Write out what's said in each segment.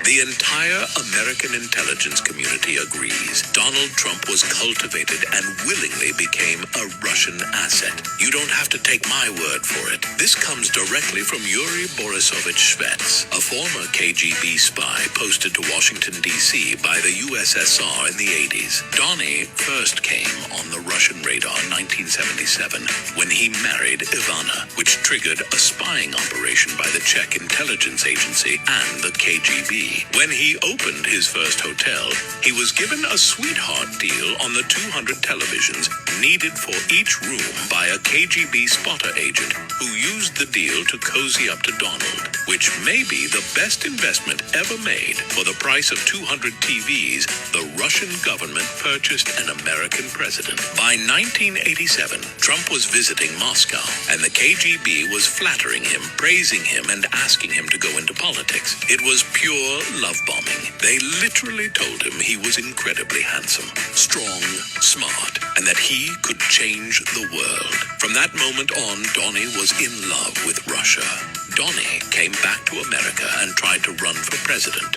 The entire American intelligence community agrees Donald Trump was cultivated and willingly became a Russian asset. You don't have to take my word for it. This comes directly from Yuri Borisovich Shvets, a former KGB spy posted to Washington, D.C. by the USSR in the 80s. Donnie first came on the Russian radar in 1977 when he married Ivana, which triggered a spying operation by the Czech intelligence agency and the KGB. When he opened his first hotel, he was given a sweetheart deal on the 200 televisions needed for each room by a KGB spotter agent who used the deal to cozy up to Donald, which may be the best investment ever made. For the price of 200 TVs, the Russian government purchased an American president. By 1987, Trump was visiting Moscow, and the KGB was flattering him, praising him, and asking him to go into politics. It was pure love bombing. They literally told him he was incredibly handsome, strong, smart, and that he could change the world. From that moment on, Donnie was in love with Russia. Donnie came back to America and tried to run for president,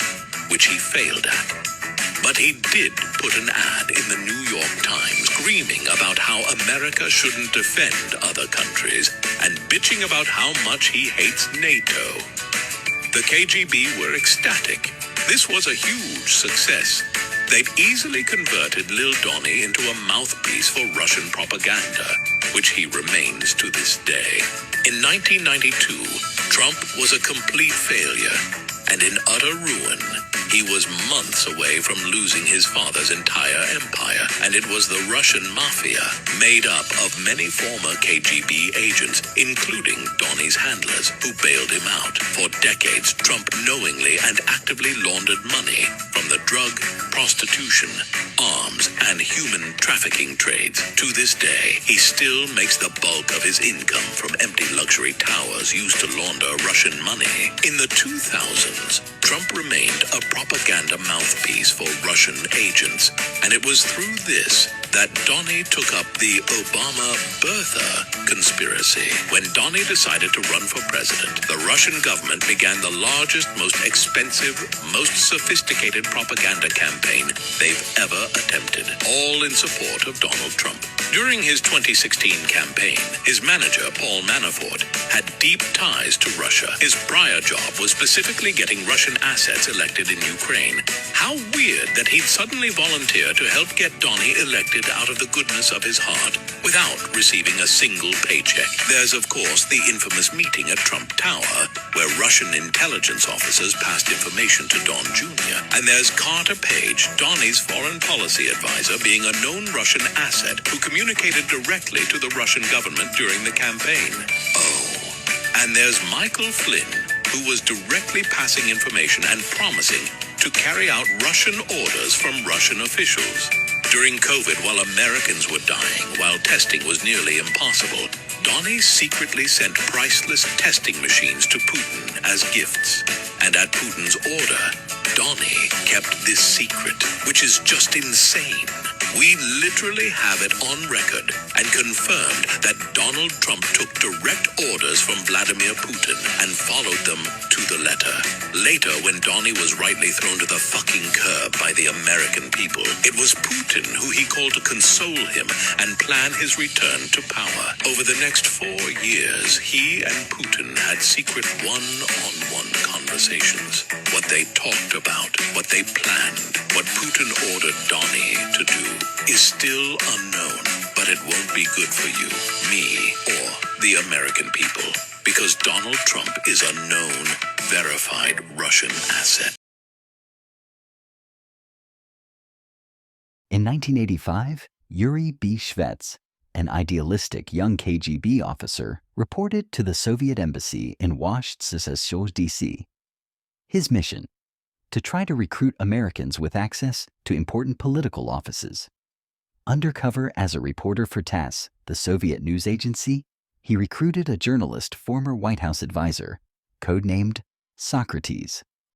which he failed at. But he did put an ad in the New York Times screaming about how America shouldn't defend other countries and bitching about how much he hates NATO. The KGB were ecstatic. This was a huge success. They'd easily converted Lil Donnie into a mouthpiece for Russian propaganda, which he remains to this day. In 1992, Trump was a complete failure, and in utter ruin. He was months away from losing his father's entire empire, and it was the Russian mafia, made up of many former KGB agents, including Donnie's handlers, who bailed him out. For decades, Trump knowingly and actively laundered money from the drug, prostitution, arms, and human trafficking trades. To this day, he still makes the bulk of his income from empty luxury towers used to launder Russian money. In the 2000s, Trump remained a propaganda mouthpiece for Russian agents, and it was through this that Donnie took up the Obama birther conspiracy. When Donnie decided to run for president, the Russian government began the largest, most expensive, most sophisticated propaganda campaign they've ever attempted, all in support of Donald Trump. During his 2016 campaign, his manager, Paul Manafort, had deep ties to Russia. His prior job was specifically getting Russian assets elected in Ukraine. How weird that he'd suddenly volunteer to help get Donnie elected out of the goodness of his heart without receiving a single paycheck. There's, of course, the infamous meeting at Trump Tower, where Russian intelligence officers passed information to Don Jr. And there's Carter Page, Donnie's foreign policy advisor, being a known Russian asset who communicated directly to the Russian government during the campaign. Oh, and there's Michael Flynn, who was directly passing information and promising to carry out Russian orders from Russian officials. During COVID, while Americans were dying, while testing was nearly impossible, Donnie secretly sent priceless testing machines to Putin as gifts. And at Putin's order, Donnie kept this secret, which is just insane. We literally have it on record and confirmed that Donald Trump took direct orders from Vladimir Putin and followed them to the letter. Later, when Donnie was rightly thrown to the fucking curb by the American people, it was Putin who he called to console him and plan his return to power. Over the next 4 years, he and Putin had secret one-on-one conversations. What they talked about, what they planned, what Putin ordered Donnie to do is still unknown, but it won't be good for you, me, or the American people, because Donald Trump is a known, verified Russian asset. In 1985, Yuri B. Shvets, an idealistic young KGB officer, reported to the Soviet embassy in Washington, D.C. His mission: to try to recruit Americans with access to important political offices. Undercover as a reporter for TASS, the Soviet news agency, he recruited a journalist, former White House advisor, codenamed Socrates.